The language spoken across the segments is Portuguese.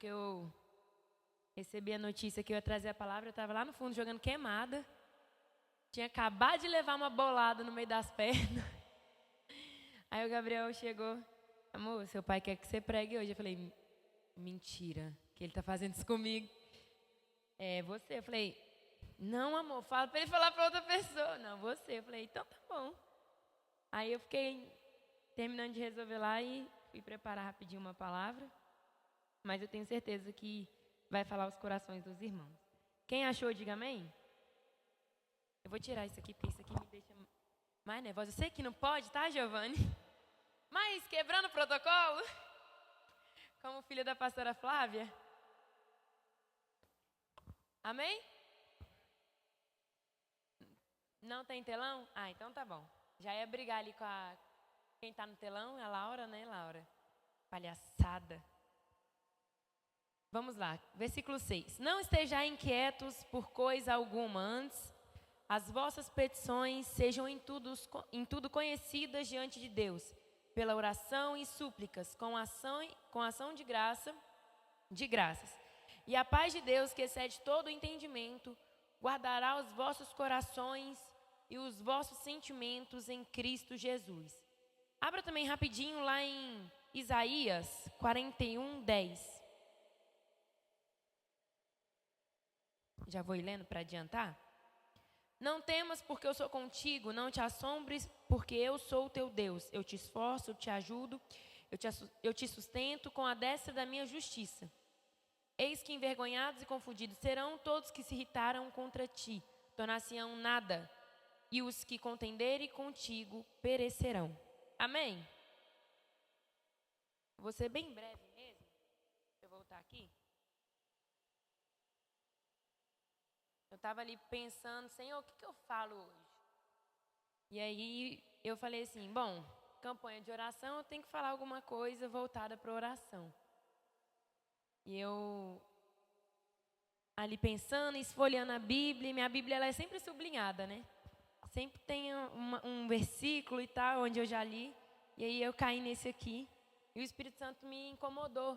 que eu recebi a notícia que eu ia trazer a palavra, eu estava lá no fundo jogando queimada. Tinha acabado de levar uma bolada no meio das pernas. Aí o Gabriel chegou: amor, seu pai quer que você pregue hoje. Eu falei: mentira, que ele tá fazendo isso comigo. É você. Eu falei: não, amor, fala para ele falar para outra pessoa. Não, você. Eu falei: então tá bom. Aí eu fiquei terminando de resolver lá e fui preparar rapidinho uma palavra. Mas eu tenho certeza que vai falar os corações dos irmãos. Quem achou, diga amém. Eu vou tirar isso aqui, porque isso aqui me deixa mais nervosa. Eu sei que não pode, tá, Giovanni? Mas quebrando o protocolo, como filha da pastora Flávia. Amém? Não tem telão? Ah, então tá bom. Já ia brigar ali com quem tá no telão, é a Laura, né, Laura? Palhaçada. Vamos lá, versículo 6. Não estejais inquietos por coisa alguma, antes as vossas petições sejam em tudo conhecidas diante de Deus, pela oração e súplicas, com ação de graças. E a paz de Deus, que excede todo o entendimento, guardará os vossos corações e os vossos sentimentos em Cristo Jesus. Abra também rapidinho lá em Isaías 41:10. Já vou ir lendo para adiantar. Não temas, porque eu sou contigo, não te assombres, porque eu sou o teu Deus. Eu te esforço, eu te ajudo, eu te sustento com a destra da minha justiça. Eis que envergonhados e confundidos serão todos que se irritaram contra ti, tornar-se-ão nada, e os que contenderem contigo perecerão. Amém? Vou ser bem breve mesmo. Deixa eu voltar aqui. Eu estava ali pensando: Senhor, o que eu falo hoje? E aí eu falei assim: bom, campanha de oração, eu tenho que falar alguma coisa voltada para oração. E eu ali pensando, esfolhando a Bíblia, e minha Bíblia ela é sempre sublinhada, né? Sempre tem um versículo e tal, onde eu já li. E aí eu caí nesse aqui, e o Espírito Santo me incomodou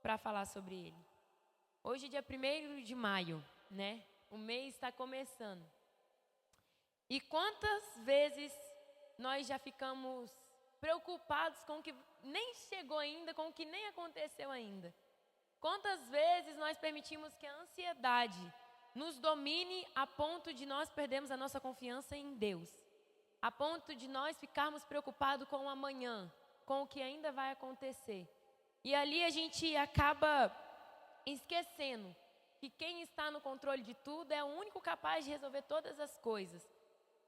para falar sobre ele. Hoje é dia 1º de maio, né? O mês está começando. E quantas vezes nós já ficamos preocupados com o que nem chegou ainda, com o que nem aconteceu ainda? Quantas vezes nós permitimos que a ansiedade nos domine a ponto de nós perdermos a nossa confiança em Deus? A ponto de nós ficarmos preocupados com o amanhã, com o que ainda vai acontecer. E ali a gente acaba esquecendo que quem está no controle de tudo é o único capaz de resolver todas as coisas.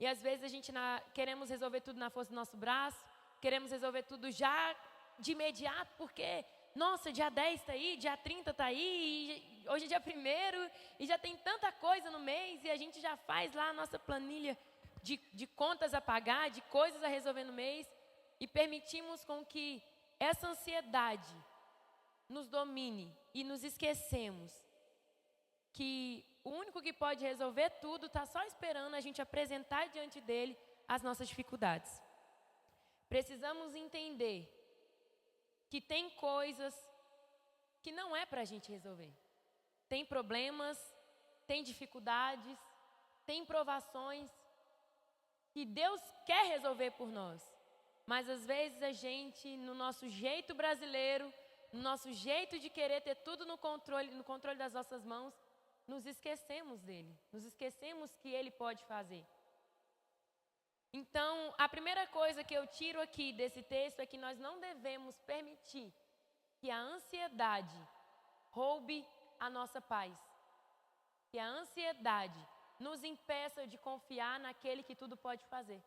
E às vezes a gente queremos resolver tudo na força do nosso braço, queremos resolver tudo já de imediato, porque, nossa, dia 10 está aí, dia 30 está aí, hoje é dia 1º, e já tem tanta coisa no mês, e a gente já faz lá a nossa planilha de contas a pagar, de coisas a resolver no mês, e permitimos com que essa ansiedade nos domine e nos esquecemos que o único que pode resolver tudo está só esperando a gente apresentar diante dele as nossas dificuldades. Precisamos entender que tem coisas que não é para a gente resolver. Tem problemas, tem dificuldades, tem provações que Deus quer resolver por nós. Mas às vezes a gente, no nosso jeito brasileiro, no nosso jeito de querer ter tudo no controle das nossas mãos, nos esquecemos dele, nos esquecemos que ele pode fazer. Então, a primeira coisa que eu tiro aqui desse texto é que nós não devemos permitir que a ansiedade roube a nossa paz. Que a ansiedade nos impeça de confiar naquele que tudo pode fazer.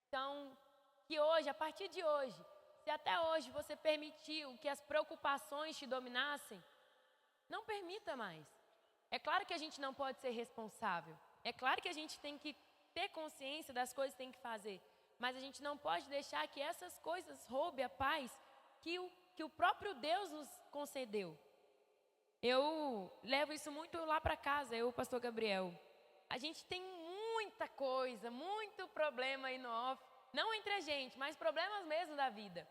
Então, que hoje, a partir de hoje, se até hoje você permitiu que as preocupações te dominassem, não permita mais. É claro que a gente não pode ser responsável. É claro que a gente tem que ter consciência das coisas que tem que fazer. Mas a gente não pode deixar que essas coisas roubem a paz que o próprio Deus nos concedeu. Eu levo isso muito lá para casa, eu e o pastor Gabriel. A gente tem muita coisa, muito problema aí no off. Não entre a gente, mas problemas mesmo da vida.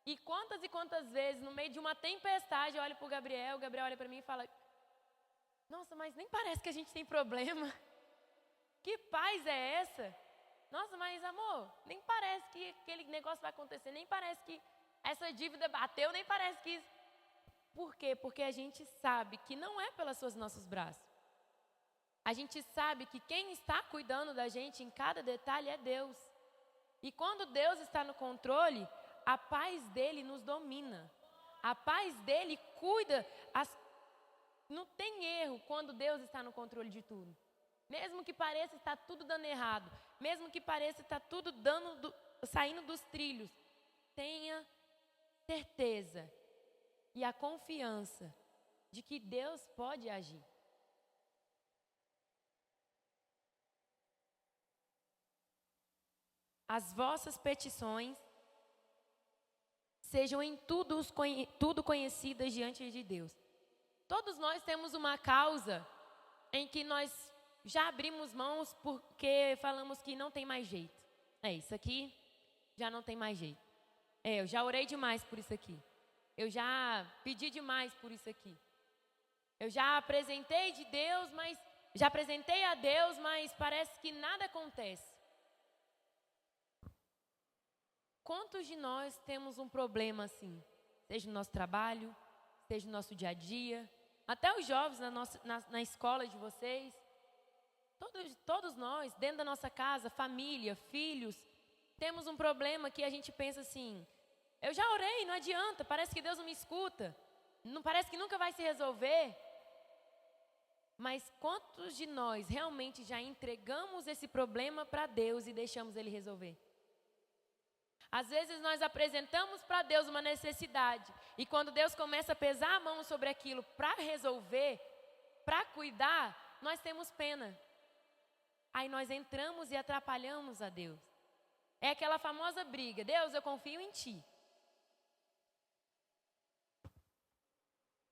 E quantas vezes, no meio de uma tempestade, eu olho para o Gabriel olha para mim e fala: nossa, mas nem parece que a gente tem problema. Que paz é essa? Nossa, mas amor, nem parece que aquele negócio vai acontecer, nem parece que essa dívida bateu, nem parece que isso. Por quê? Porque a gente sabe que não é pelas suas nossos braços. A gente sabe que quem está cuidando da gente em cada detalhe é Deus. E quando Deus está no controle, a paz dele nos domina. A paz dele cuida. Não tem erro quando Deus está no controle de tudo. Mesmo que pareça estar tudo dando errado, mesmo que pareça estar tudo saindo dos trilhos, tenha certeza e a confiança de que Deus pode agir. As vossas petições sejam em tudo conhecidas diante de Deus. Todos nós temos uma causa em que nós já abrimos mãos porque falamos que não tem mais jeito. Isso aqui já não tem mais jeito. Eu já orei demais por isso aqui. Eu já pedi demais por isso aqui. Eu já apresentei a Deus, mas parece que nada acontece. Quantos de nós temos um problema assim? Seja no nosso trabalho, seja no nosso dia a dia, até os jovens na escola de vocês. Todos nós, dentro da nossa casa, família, filhos, temos um problema que a gente pensa assim: eu já orei, não adianta, parece que Deus não me escuta, não parece que nunca vai se resolver. Mas quantos de nós realmente já entregamos esse problema para Deus e deixamos Ele resolver? Às vezes nós apresentamos para Deus uma necessidade e quando Deus começa a pesar a mão sobre aquilo para resolver, para cuidar, nós temos pena. Aí nós entramos e atrapalhamos a Deus. É aquela famosa briga: Deus, eu confio em Ti.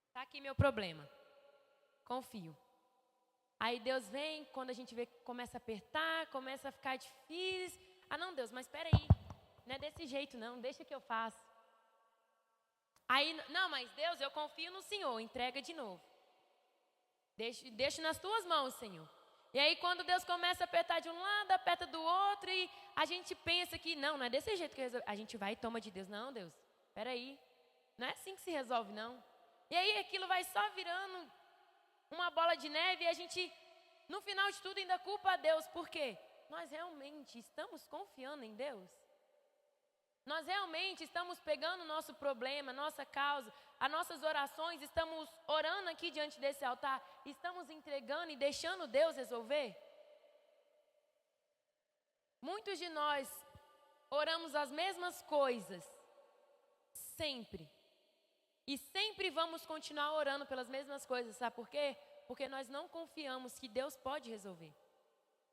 Está aqui meu problema. Confio. Aí Deus vem, quando a gente vê que começa a apertar, começa a ficar difícil. Não, Deus, mas espera aí. Não é desse jeito não, deixa que eu faço. Aí, não, mas Deus, eu confio no Senhor, entrega de novo. Deixa nas tuas mãos, Senhor. E aí quando Deus começa a apertar de um lado, aperta do outro e a gente pensa que não é desse jeito que resolve. A gente vai e toma de Deus. Não, Deus, espera aí. Não é assim que se resolve, não. E aí aquilo vai só virando uma bola de neve e a gente, no final de tudo, ainda culpa a Deus. Por quê? Nós realmente estamos confiando em Deus? Nós realmente estamos pegando o nosso problema, nossa causa, as nossas orações, estamos orando aqui diante desse altar, estamos entregando e deixando Deus resolver? Muitos de nós oramos as mesmas coisas, sempre. E sempre vamos continuar orando pelas mesmas coisas, sabe por quê? Porque nós não confiamos que Deus pode resolver.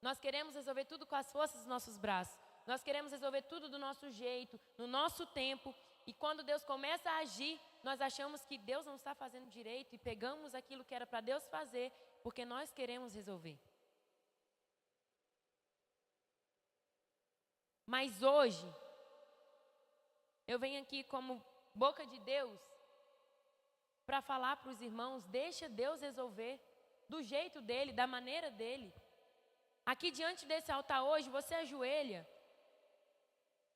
Nós queremos resolver tudo com as forças dos nossos braços. Nós queremos resolver tudo do nosso jeito, no nosso tempo. E quando Deus começa a agir, nós achamos que Deus não está fazendo direito e pegamos aquilo que era para Deus fazer, porque nós queremos resolver. Mas hoje, eu venho aqui como boca de Deus para falar para os irmãos: deixa Deus resolver do jeito dele, da maneira dele. Aqui diante desse altar hoje, você ajoelha.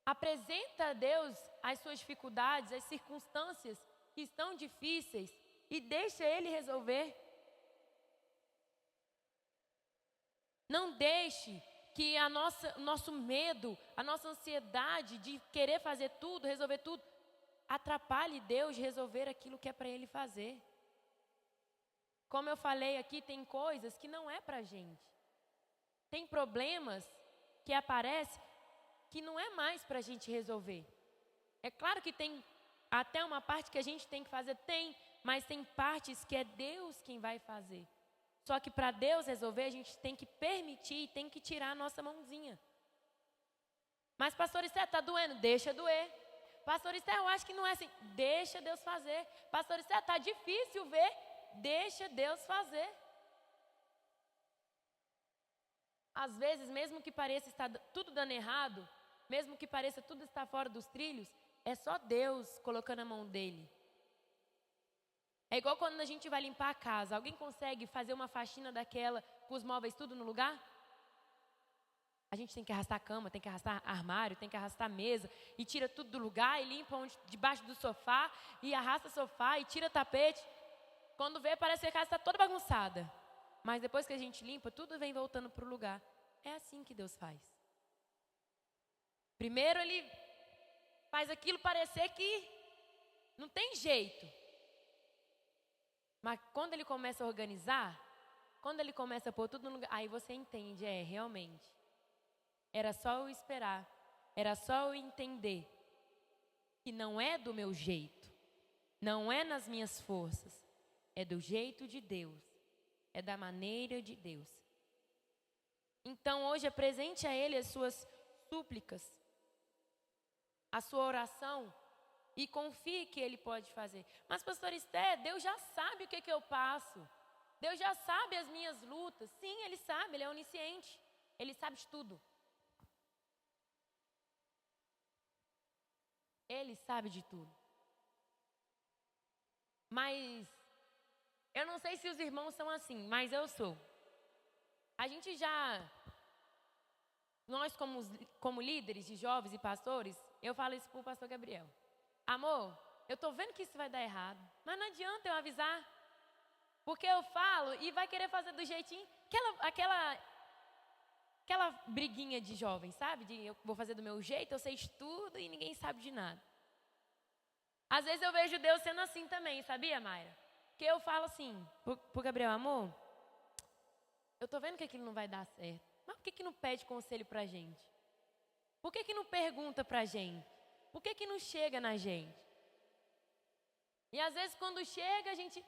Apresenta a Deus as suas dificuldades, as circunstâncias que estão difíceis e deixa Ele resolver. Não deixe que o nosso medo, a nossa ansiedade de querer fazer tudo, resolver tudo, atrapalhe Deus de resolver aquilo que é para Ele fazer. Como eu falei aqui, tem coisas que não é para a gente. Tem problemas que aparecem que não é mais para a gente resolver. É claro que tem até uma parte que a gente tem que fazer, mas tem partes que é Deus quem vai fazer. Só que para Deus resolver, a gente tem que permitir, tem que tirar a nossa mãozinha. Mas pastor, isso está doendo? Deixa doer. Pastor, isso eu acho que não é assim. Deixa Deus fazer. Pastor, isso está difícil ver? Deixa Deus fazer. Às vezes, mesmo que pareça estar tudo dando errado, mesmo que pareça tudo estar fora dos trilhos, É só Deus colocando a mão dele. É igual quando a gente vai limpar a casa. Alguém consegue fazer uma faxina daquela com os móveis tudo no lugar? A gente tem que arrastar a cama, tem que arrastar armário, tem que arrastar a mesa e tira tudo do lugar e limpa debaixo do sofá e arrasta o sofá e tira tapete. Quando vê, parece que a casa está toda bagunçada. Mas depois que a gente limpa, tudo vem voltando para o lugar. É assim que Deus faz. Primeiro Ele faz aquilo parecer que não tem jeito. Mas quando Ele começa a organizar, quando Ele começa a pôr tudo no lugar, aí você entende, realmente. Era só eu esperar, era só eu entender que não é do meu jeito, não é nas minhas forças, é do jeito de Deus, é da maneira de Deus. Então hoje apresente a Ele as suas súplicas, a sua oração e confie que Ele pode fazer. Mas pastor Esté, Deus já sabe o que eu passo, Deus já sabe as minhas lutas. Sim, Ele sabe, Ele é onisciente, Ele sabe de tudo. Ele sabe de tudo. Mas eu não sei se os irmãos são assim, mas eu sou. Nós como líderes de jovens e pastores, eu falo isso para o pastor Gabriel. Amor, eu estou vendo que isso vai dar errado, mas não adianta eu avisar. Porque eu falo e vai querer fazer do jeitinho, aquela briguinha de jovem, sabe? De eu vou fazer do meu jeito, eu sei de tudo e ninguém sabe de nada. Às vezes eu vejo Deus sendo assim também, sabia, Mayra? Que eu falo assim, pro Gabriel, amor, eu tô vendo que aquilo não vai dar certo. Mas por que não pede conselho pra gente? Por que não pergunta pra gente? Por que não chega na gente? E às vezes quando chega a gente,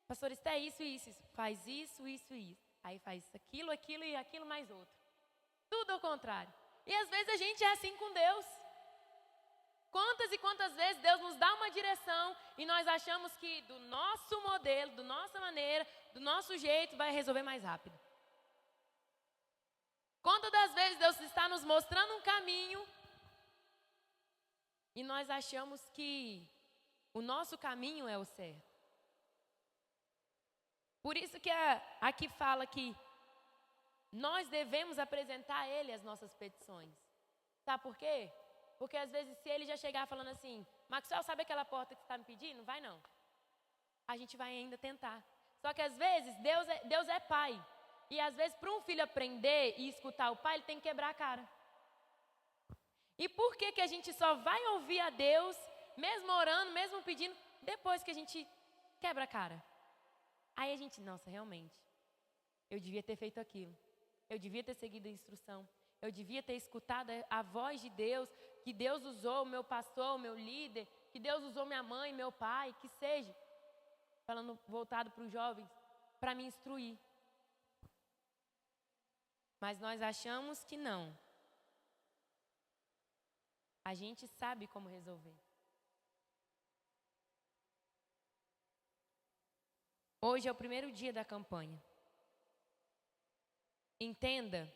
pastor, isso é isso. Faz isso. Aí faz aquilo e aquilo mais outro. Tudo ao contrário. E às vezes a gente é assim com Deus. Quantas e quantas vezes Deus nos dá uma direção e nós achamos que do nosso modelo, da nossa maneira, do nosso jeito vai resolver mais rápido. Quantas das vezes Deus está nos mostrando um caminho e nós achamos que o nosso caminho é o certo. Por isso que aqui fala que nós devemos apresentar a Ele as nossas petições. Sabe por quê? Porque às vezes se Ele já chegar falando assim, Maxwell, sabe aquela porta que você está me pedindo? Vai não. A gente vai ainda tentar. Só que às vezes Deus é pai. E às vezes para um filho aprender e escutar o pai, ele tem que quebrar a cara. E por que a gente só vai ouvir a Deus, mesmo orando, mesmo pedindo, depois que a gente quebra a cara? Aí a gente, nossa, realmente, eu devia ter feito aquilo. Eu devia ter seguido a instrução. Eu devia ter escutado a voz de Deus, que Deus usou o meu pastor, o meu líder, que Deus usou minha mãe, meu pai, que seja. Falando voltado para os jovens, para me instruir. Mas nós achamos que não. A gente sabe como resolver. Hoje é o primeiro dia da campanha. Entenda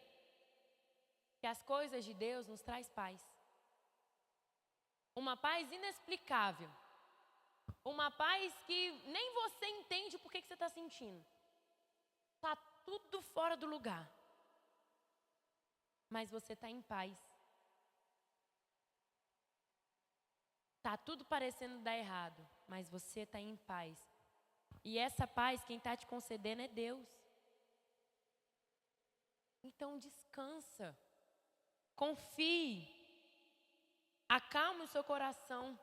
que as coisas de Deus nos traz paz. Uma paz inexplicável. Uma paz que nem você entende por que você está sentindo. Está tudo fora do lugar. Mas você está em paz. Está tudo parecendo dar errado, mas você está em paz. E essa paz, quem está te concedendo é Deus. Então descansa, confie, acalme o seu coração.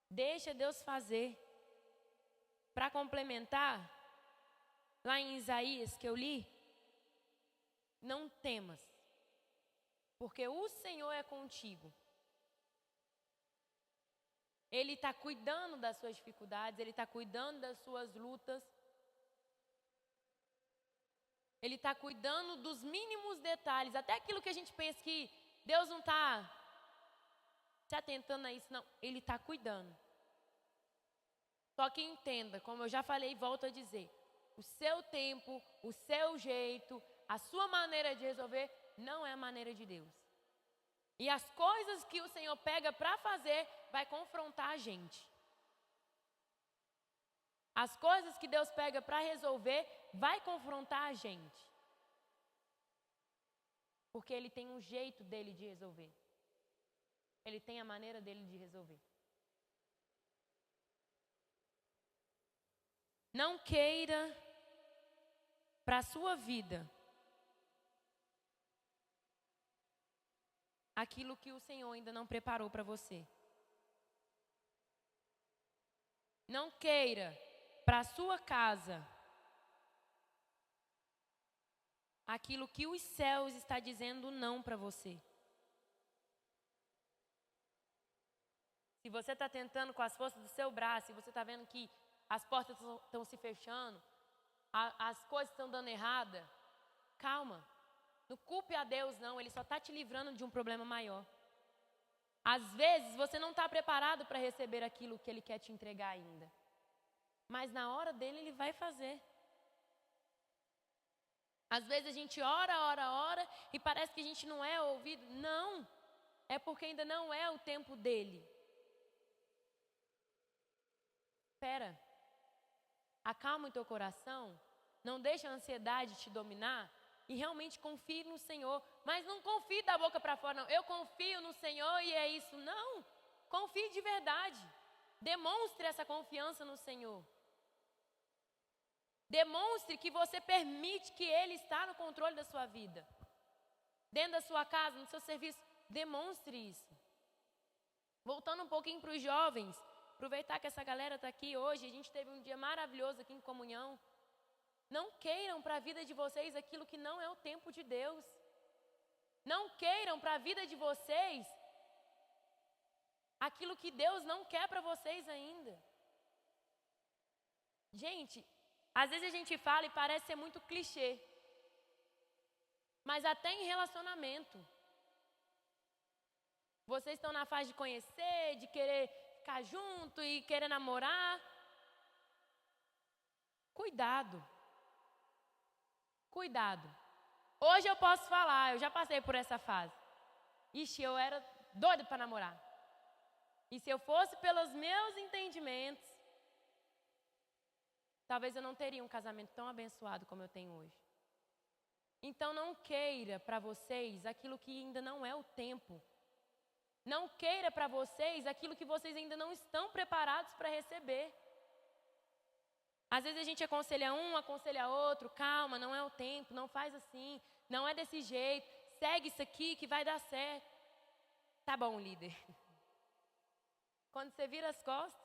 Deixa Deus fazer. Para complementar, lá em Isaías que eu li, não temas, porque o Senhor é contigo. Ele está cuidando das suas dificuldades, Ele está cuidando das suas lutas. Ele está cuidando dos mínimos detalhes, até aquilo que a gente pensa que Deus não está se atentando a isso, não. Ele está cuidando. Só que entenda, como eu já falei e volto a dizer, o seu tempo, o seu jeito, a sua maneira de resolver não é a maneira de Deus. E as coisas que o Senhor pega para fazer vai confrontar a gente. As coisas que Deus pega para resolver vai confrontar a gente. Porque Ele tem um jeito dele de resolver. Ele tem a maneira dele de resolver. Não queira para a sua vida aquilo que o Senhor ainda não preparou para você. Não queira para a sua casa aquilo que os céus está dizendo não para você. Se você está tentando com as forças do seu braço, se você está vendo que as portas estão se fechando, as coisas estão dando errada, calma. Não culpe a Deus, não. Ele só está te livrando de um problema maior. Às vezes, você não está preparado para receber aquilo que Ele quer te entregar ainda. Mas na hora dele, Ele vai fazer. Às vezes, a gente ora, e parece que a gente não é ouvido. Não. É porque ainda não é o tempo dele. Espera. Acalma o teu coração. Não deixa a ansiedade te dominar. E realmente confie no Senhor. Mas não confie da boca para fora, não. Eu confio no Senhor e é isso. Não. Confie de verdade. Demonstre essa confiança no Senhor. Demonstre que você permite que Ele está no controle da sua vida. Dentro da sua casa, no seu serviço. Demonstre isso. Voltando um pouquinho para os jovens. Aproveitar que essa galera está aqui hoje. A gente teve um dia maravilhoso aqui em comunhão. Não queiram para a vida de vocês aquilo que não é o tempo de Deus. Não queiram para a vida de vocês aquilo que Deus não quer para vocês ainda. Gente, às vezes a gente fala e parece ser muito clichê. Mas até em relacionamento. Vocês estão na fase de conhecer, de querer ficar junto e querer namorar. Cuidado. Cuidado. Hoje eu posso falar, eu já passei por essa fase. Ixi, eu era doida para namorar. E se eu fosse pelos meus entendimentos, talvez eu não teria um casamento tão abençoado como eu tenho hoje. Então não queira para vocês aquilo que ainda não é o tempo. Não queira para vocês aquilo que vocês ainda não estão preparados para receber. Às vezes a gente aconselha um, aconselha outro, calma, não é o tempo, não faz assim, não é desse jeito, segue isso aqui que vai dar certo. Tá bom, líder. Quando você vira as costas,